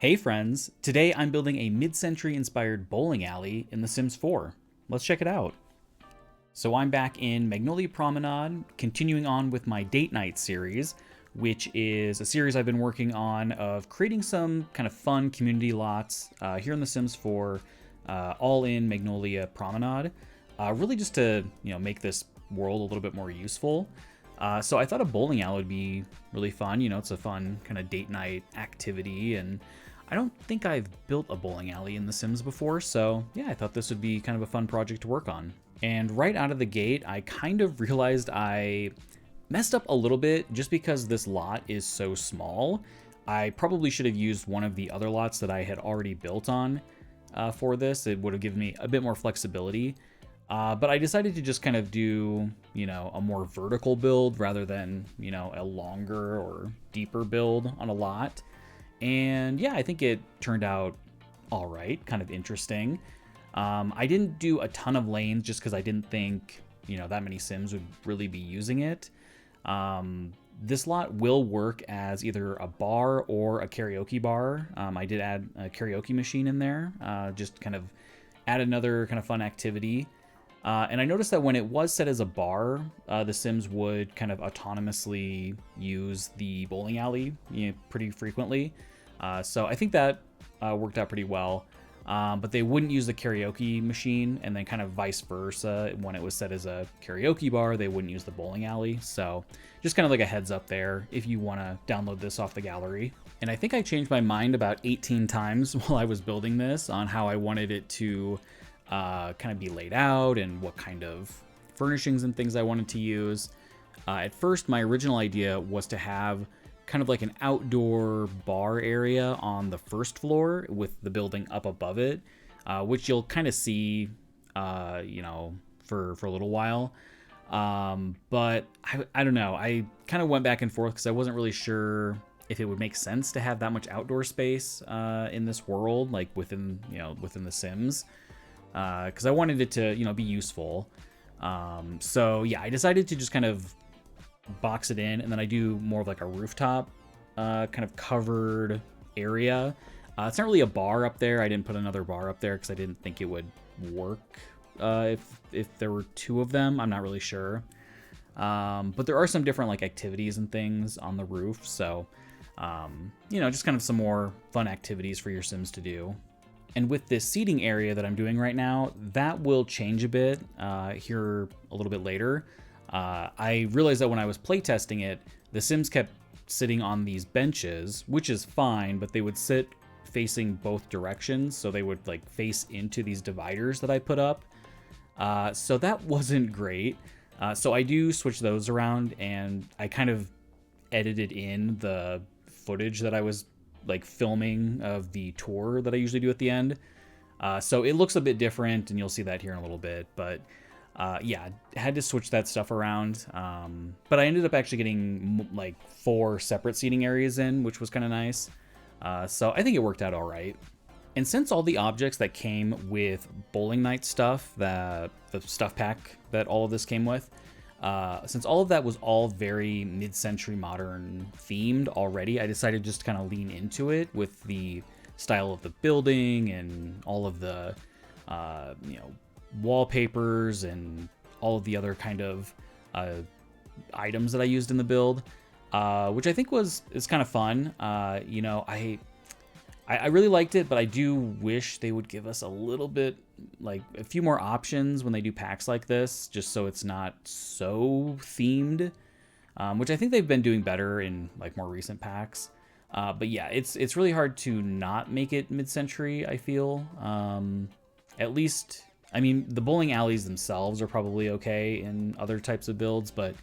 Hey friends, today I'm building a mid-century inspired bowling alley in The Sims 4. Let's check it out. So I'm back in Magnolia Promenade, continuing on with my date night series, which is a series I've been working on of creating some kind of fun community lots here in The Sims 4, all in Magnolia Promenade, really just to make this world a little bit more useful. So I thought a bowling alley would be really fun. It's a fun kind of date night activity, and I don't think I've built a bowling alley in The Sims before, so yeah, I thought this would be kind of a fun project to work on. And right out of the gate, I kind of realized I messed up a little bit just because this lot is so small. I probably should have used one of the other lots that I had already built on for this. It would have given me a bit more flexibility. But I decided to just kind of do, a more vertical build rather than, a longer or deeper build on a lot. And yeah, I think it turned out all right, kind of interesting. I didn't do a ton of lanes just because I didn't think, that many Sims would really be using it. This lot will work as either a bar or a karaoke bar. I did add a karaoke machine in there, just kind of add another kind of fun activity. And I noticed that when it was set as a bar, the Sims would kind of autonomously use the bowling alley pretty frequently. So I think that worked out pretty well. But they wouldn't use the karaoke machine, and then kind of vice versa. When it was set as a karaoke bar, they wouldn't use the bowling alley. So just kind of like a heads up there if you want to download this off the gallery. And I think I changed my mind about 18 times while I was building this on how I wanted it to kind of be laid out and what kind of furnishings and things I wanted to use. At first, my original idea was to have kind of like an outdoor bar area on the first floor with the building up above it, which you'll kind of see, for a little while. But I don't know. I kind of went back and forth because I wasn't really sure if it would make sense to have that much outdoor space in this world, like within The Sims, because I wanted it to be useful. So yeah, I decided to just kind of box it in, and then I do more of like a rooftop kind of covered area. It's not really a bar up there. I didn't put another bar up there because I didn't think it would work if there were two of them. I'm not really sure. But there are some different like activities and things on the roof, so just kind of some more fun activities for your Sims to do. And with this seating area that I'm doing right now, that will change a bit here a little bit later. I realized that when I was playtesting it, the Sims kept sitting on these benches, which is fine, but they would sit facing both directions, so they would like face into these dividers that I put up. So that wasn't great. So I do switch those around, and I kind of edited in the footage that I was like filming of the tour that I usually do at the end. So it looks a bit different, and you'll see that here in a little bit, but yeah, had to switch that stuff around. But I ended up actually getting like 4 separate seating areas in, which was kind of nice. So I think it worked out all right. And since all the objects that came with bowling night stuff, the stuff pack that all of this came with, since all of that was all very mid-century modern themed already, I decided just to kind of lean into it with the style of the building and all of the, wallpapers and all of the other kind of items that I used in the build, which I think is kind of fun. I really liked it, but I do wish they would give us a little bit, like a few more options when they do packs like this, just so it's not so themed, which I think they've been doing better in like more recent packs. But yeah, it's really hard to not make it mid-century, I feel. At least, I mean, the bowling alleys themselves are probably okay in other types of builds, but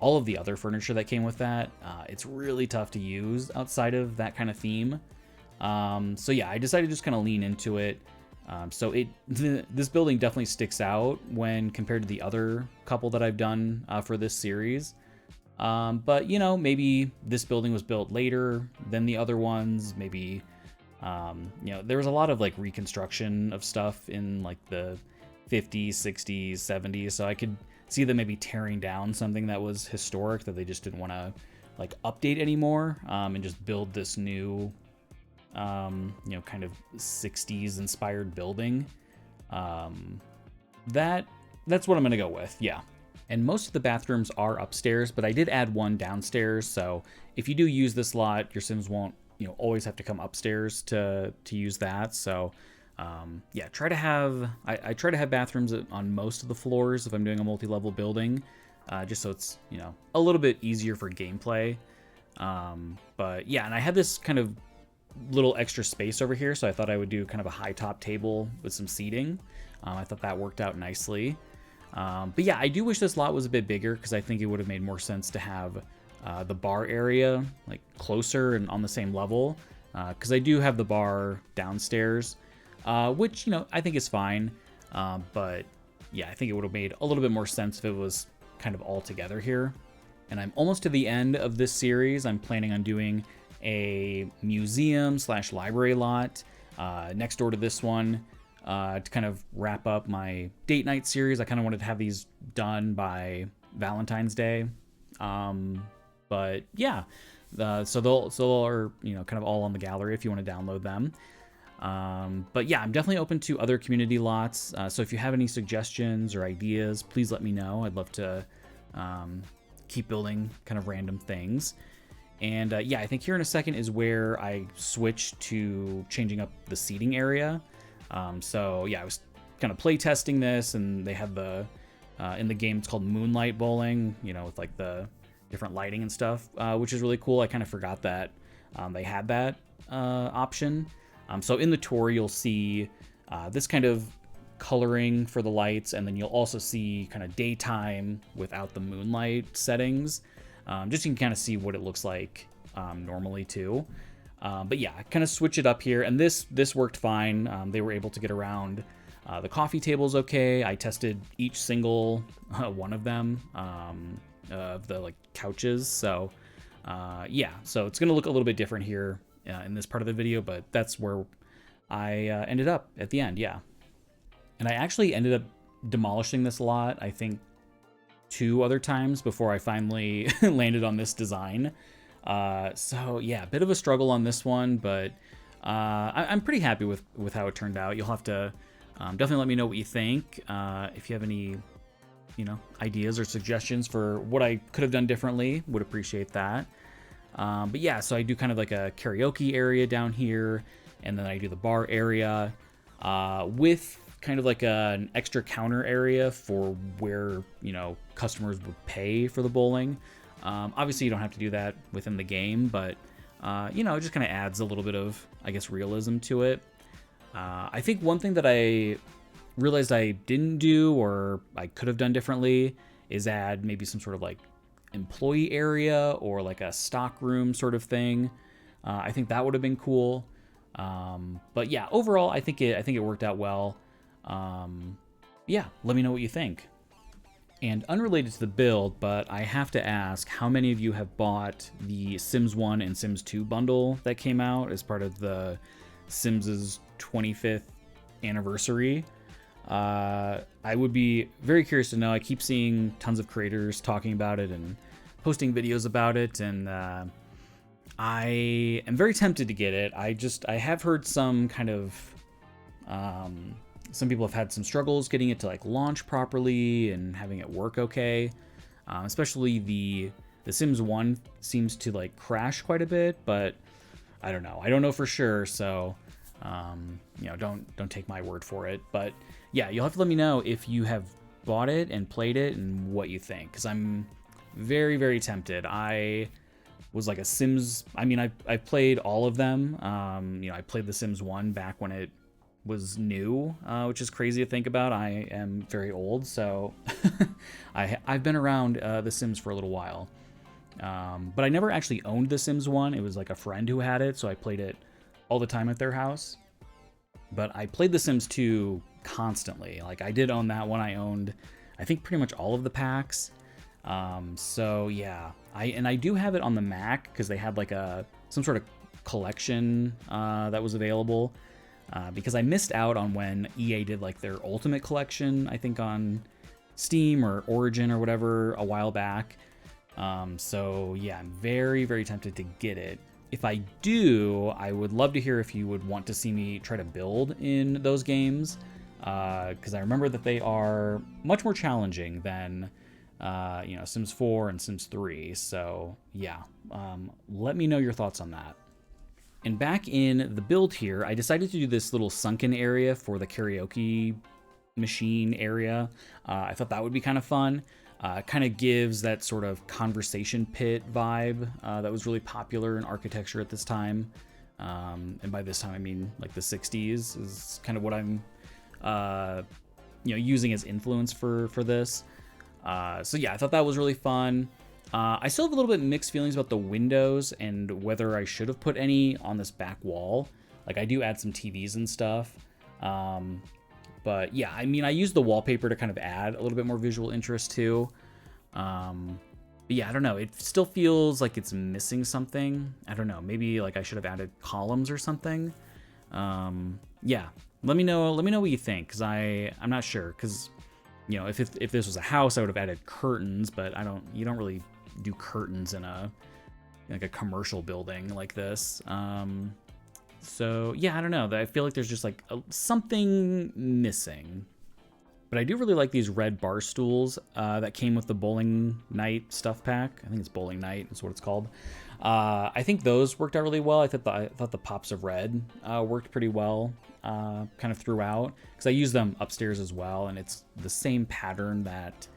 all of the other furniture that came with that, it's really tough to use outside of that kind of theme. So yeah, I decided to just kind of lean into it. So this building definitely sticks out when compared to the other couple that I've done for this series. But maybe this building was built later than the other ones. Maybe there was a lot of like reconstruction of stuff in like the 50s, 60s, 70s. So I could see them maybe tearing down something that was historic that they just didn't want to like update anymore, and just build this new you know, kind of 60s inspired building. That's what I'm gonna go with, yeah. And most of the bathrooms are upstairs, but I did add one downstairs, so if you do use this lot, your Sims won't, you know, always have to come upstairs to use that. So yeah, I try to have bathrooms on most of the floors if I'm doing a multi-level building, just so it's, you know, a little bit easier for gameplay. But yeah, and I had this kind of little extra space over here, so I thought I would do kind of a high top table with some seating. I thought that worked out nicely. But yeah, I do wish this lot was a bit bigger, because I think it would have made more sense to have the bar area like closer and on the same level, because I do have the bar downstairs, which, you know, I think is fine. But yeah, I think it would have made a little bit more sense if it was kind of all together here. And I'm almost to the end of this series. I'm planning on doing a museum/library lot next door to this one, to kind of wrap up my date night series. I kind of wanted to have these done by Valentine's Day. But yeah, so they'll are, you know, kind of all on the gallery if you want to download them. But yeah, I'm definitely open to other community lots. So if you have any suggestions or ideas, please let me know. I'd love to keep building kind of random things. And yeah, I think here in a second is where I switch to changing up the seating area. So yeah, I was kind of play testing this, and they have the in the game, it's called Moonlight Bowling, you know, with like the different lighting and stuff, which is really cool. I kind of forgot that they had that option. So in the tour, you'll see this kind of coloring for the lights, and then you'll also see kind of daytime without the moonlight settings, just so you can kind of see what it looks like normally too. But yeah, kind of switch it up here, and this worked fine. They were able to get around the coffee tables okay. I tested each single one of them, of the like couches. So yeah, so it's gonna look a little bit different here in this part of the video, but that's where I ended up at the end, yeah. And I actually ended up demolishing this lot, I think 2 other times before I finally landed on this design. So yeah, a bit of a struggle on this one, but I'm pretty happy with how it turned out. You'll have to definitely let me know what you think. If you have any, you know, ideas or suggestions for what I could have done differently, would appreciate that. But yeah, so I do kind of like a karaoke area down here, and then I do the bar area with kind of like an extra counter area for where, you know, customers would pay for the bowling. Obviously, you don't have to do that within the game, but, you know, it just kind of adds a little bit of, I guess, realism to it. I think one thing that I realized I didn't do, or I could have done differently, is add maybe some sort of like employee area or like a stock room sort of thing. I think that would have been cool. But yeah, overall, I think it worked out well. Yeah, let me know what you think. And unrelated to the build, but I have to ask, how many of you have bought the Sims 1 and Sims 2 bundle that came out as part of the Sims' 25th anniversary? I would be very curious to know. I keep seeing tons of creators talking about it and posting videos about it, and I am very tempted to get it. I have heard some kind of some people have had some struggles getting it to like launch properly and having it work okay. Especially the Sims 1 seems to like crash quite a bit, but I don't know. I don't know for sure, so you know, don't take my word for it. But yeah, you'll have to let me know if you have bought it and played it and what you think, because I'm very, very tempted. I was like a Sims. I mean, I've played all of them. You know, I played the Sims 1 back when it was new, which is crazy to think about. I am very old, so I've been around The Sims for a little while. But I never actually owned The Sims 1. It was like a friend who had it, so I played it all the time at their house. But I played The Sims 2 constantly. Like, I did own that one. I owned, I think, pretty much all of the packs. So yeah, I do have it on the Mac because they had like some sort of collection that was available. Because I missed out on when EA did like their Ultimate Collection, I think on Steam or Origin or whatever a while back. So yeah, I'm very, very tempted to get it. if I do, I would love to hear if you would want to see me try to build in those games, because I remember that they are much more challenging than Sims 4 and Sims 3. So yeah, let me know your thoughts on that. And back in the build here, I decided to do this little sunken area for the karaoke machine area. I thought that would be kind of fun. Kind of gives that sort of conversation pit vibe that was really popular in architecture at this time. And by this time, I mean like the 60s is kind of what I'm using as influence for this. So yeah, I thought that was really fun. I still have a little bit mixed feelings about the windows and whether I should have put any on this back wall. Like I do add some TVs and stuff. But yeah, I mean, I used the wallpaper to kind of add a little bit more visual interest too. But yeah, I don't know. It still feels like it's missing something. I don't know. Maybe like I should have added columns or something. Yeah, let me know what you think, because I'm not sure. Because if this was a house, I would have added curtains, but you don't really do curtains in a commercial building like this. So yeah, I don't know. I feel like there's just like something missing. But I do really like these red bar stools that came with the Bowling Night stuff pack. I think it's Bowling Night is what it's called. I think those worked out really well. I thought the pops of red worked pretty well kind of throughout, because I use them upstairs as well, and it's the same pattern that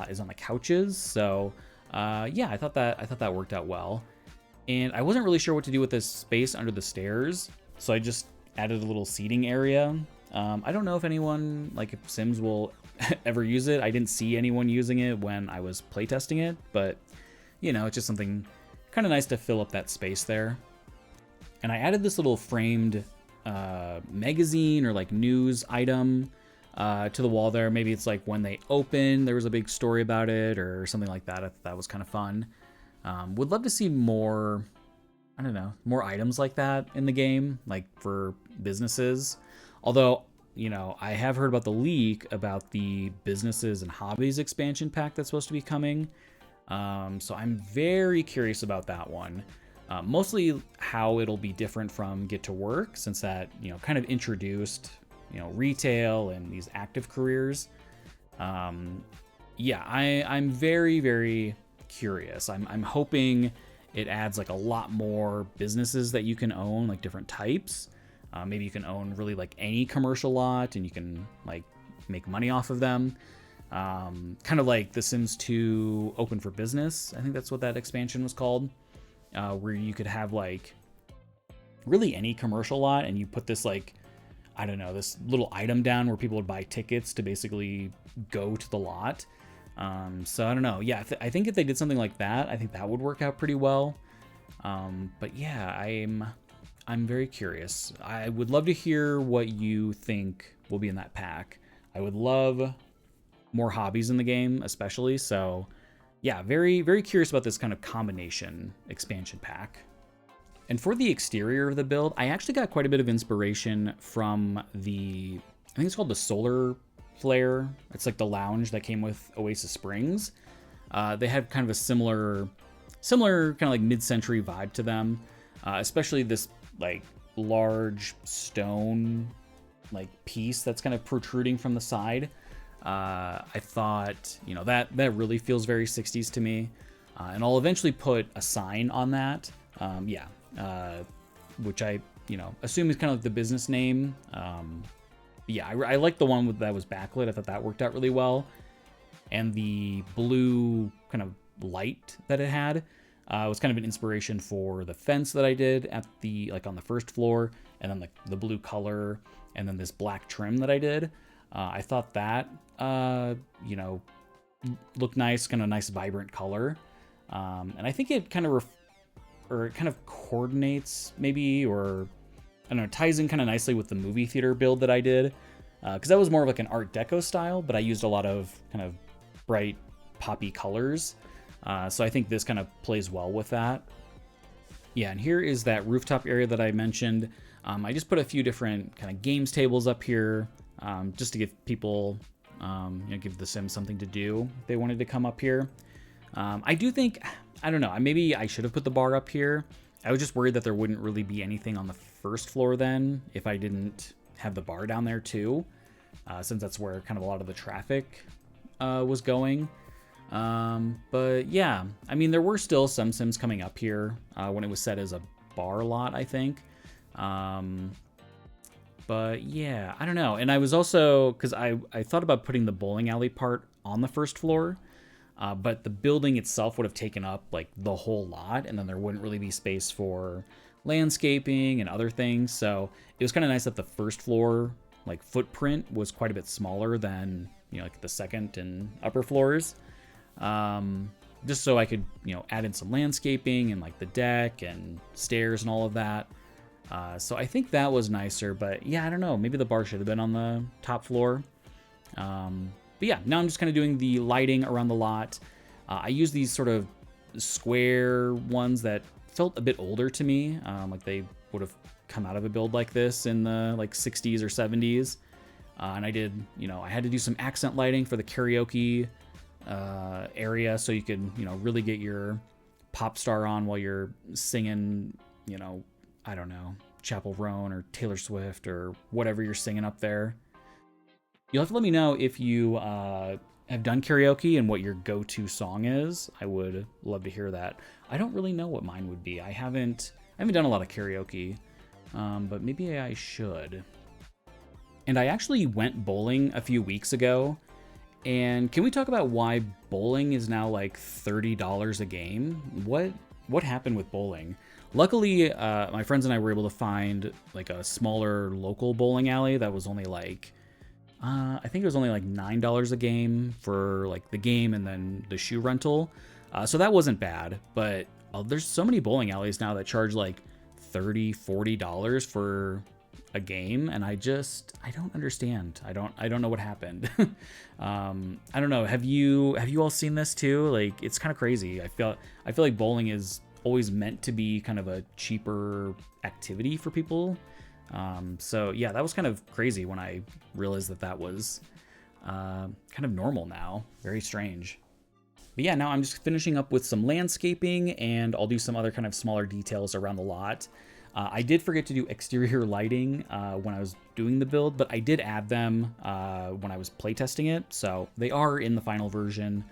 is on the couches. So yeah, I thought that worked out well. And I wasn't really sure what to do with this space under the stairs, so I just added a little seating area. I don't know if anyone, like if Sims will ever use it. I didn't see anyone using it when I was playtesting it, but it's just something kind of nice to fill up that space there. And I added this little framed magazine or like news item to the wall there. Maybe it's like when they open, there was a big story about it or something like that. I thought that was kind of fun. Would love to see more, I don't know, more items like that in the game, like for businesses. Although, I have heard about the leak about the businesses and hobbies expansion pack that's supposed to be coming. So I'm very curious about that one. Mostly how it'll be different from Get to Work, since that, kind of introduced, retail and these active careers. Yeah, I'm very, very curious. I'm hoping it adds like a lot more businesses that you can own, like different types. Maybe you can own really like any commercial lot and you can like make money off of them. Kind of like The Sims 2 Open for Business. I think that's what that expansion was called, where you could have like really any commercial lot and you put this like, I don't know, this little item down where people would buy tickets to basically go to the lot. So I don't know. Yeah, I think if they did something like that, I think that would work out pretty well. But yeah, I'm very curious. I would love to hear what you think will be in that pack. I would love more hobbies in the game, especially. So yeah, very, very curious about this kind of combination expansion pack. And for the exterior of the build, I actually got quite a bit of inspiration from I think it's called the Solar Flare. It's like the lounge that came with Oasis Springs. They had kind of a similar kind of like mid-century vibe to them, especially this like large stone like piece that's kind of protruding from the side. I thought, that really feels very 60s to me. And I'll eventually put a sign on that. Which I, assume is kind of like the business name. Yeah, I like the one that was backlit. I thought that worked out really well. And the blue kind of light that it had was kind of an inspiration for the fence that I did at on the first floor, and then the blue color, and then this black trim that I did. I thought that, looked nice, kind of nice, vibrant color. And I think it kind of coordinates maybe, or I don't know, ties in kind of nicely with the movie theater build that I did. Because that was more of like an Art Deco style, but I used a lot of kind of bright poppy colors. So I think this kind of plays well with that. Yeah, and here is that rooftop area that I mentioned. I just put a few different kind of games tables up here, just to give people, give the Sims something to do if they wanted to come up here. I do think, I don't know, maybe I should have put the bar up here. I was just worried that there wouldn't really be anything on the first floor then if I didn't have the bar down there too, since that's where kind of a lot of the traffic was going. But yeah, I mean, there were still some Sims coming up here when it was set as a bar lot, I think. But yeah, I don't know. And I was also, because I thought about putting the bowling alley part on the first floor, but the building itself would have taken up like the whole lot, and then there wouldn't really be space for landscaping and other things. So it was kind of nice that the first floor like footprint was quite a bit smaller than, you know, like the second and upper floors. Just so I could, you know, add in some landscaping and like the deck and stairs and all of that. So I think that was nicer, but yeah, I don't know. Maybe the bar should have been on the top floor. But yeah, now I'm just kind of doing the lighting around the lot. I use these sort of square ones that felt a bit older to me. Like they would have come out of a build like this in the like 60s or 70s. And I did, you know, I had to do some accent lighting for the karaoke area so you could, you know, really get your pop star on while you're singing, you know, I don't know, Chapel Roan or Taylor Swift or whatever you're singing up there. You'll have to let me know if you have done karaoke and what your go-to song is. I would love to hear that. I don't really know what mine would be. I haven't done a lot of karaoke, but maybe I should. And I actually went bowling a few weeks ago. And can we talk about why bowling is now like $30 a game? What happened with bowling? Luckily, my friends and I were able to find like a smaller local bowling alley that was only like, I think it was only like $9 a game for like the game and then the shoe rental. So that wasn't bad, but there's so many bowling alleys now that charge like $30, $40 for a game, and I don't understand. I don't know what happened. I don't know. Have you all seen this too? Like, it's kind of crazy. I feel like bowling is always meant to be kind of a cheaper activity for people. So yeah, that was kind of crazy when I realized that was kind of normal now. Very strange. But yeah, now I'm just finishing up with some landscaping, and I'll do some other kind of smaller details around the lot. I did forget to do exterior lighting when I was doing the build, but I did add them when I was playtesting it, so they are in the final version,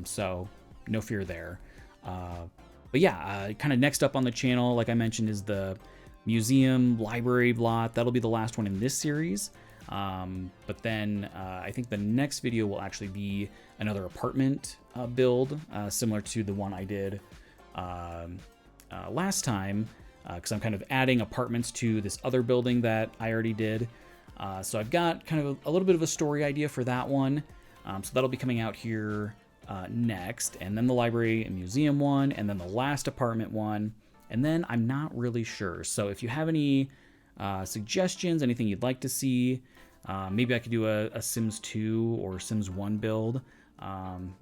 so no fear there. But yeah, kind of next up on the channel, like I mentioned, is the museum library lot. That'll be the last one in this series. But then I think the next video will actually be another apartment build, similar to the one I did last time, because I'm kind of adding apartments to this other building that I already did. So I've got kind of a little bit of a story idea for that one. So that'll be coming out here next, and then the library and museum one, and then the last apartment one, and then I'm not really sure. So if you have any suggestions, anything you'd like to see, maybe I could do a Sims 2 or Sims 1 build.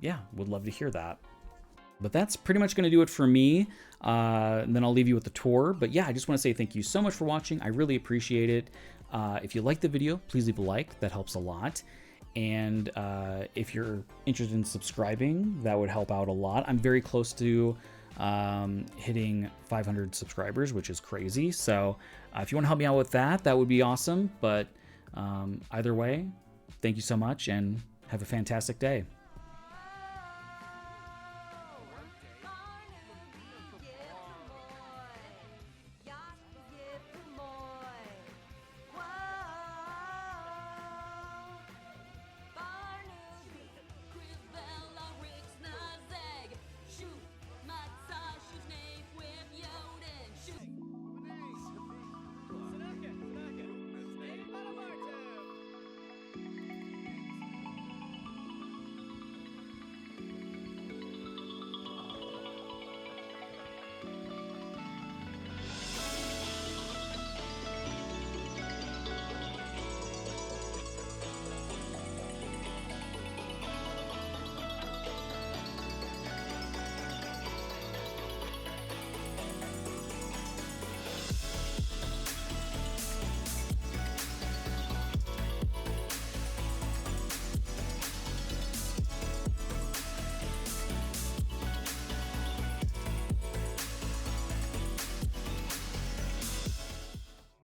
Yeah, would love to hear that. But that's pretty much going to do it for me. And then I'll leave you with the tour. But yeah, I just want to say thank you so much for watching. I really appreciate it. If you liked the video, please leave a like. That helps a lot. And if you're interested in subscribing, that would help out a lot. I'm very close to hitting 500 subscribers, which is crazy. So if you want to help me out with that, that would be awesome. But either way, thank you so much and have a fantastic day.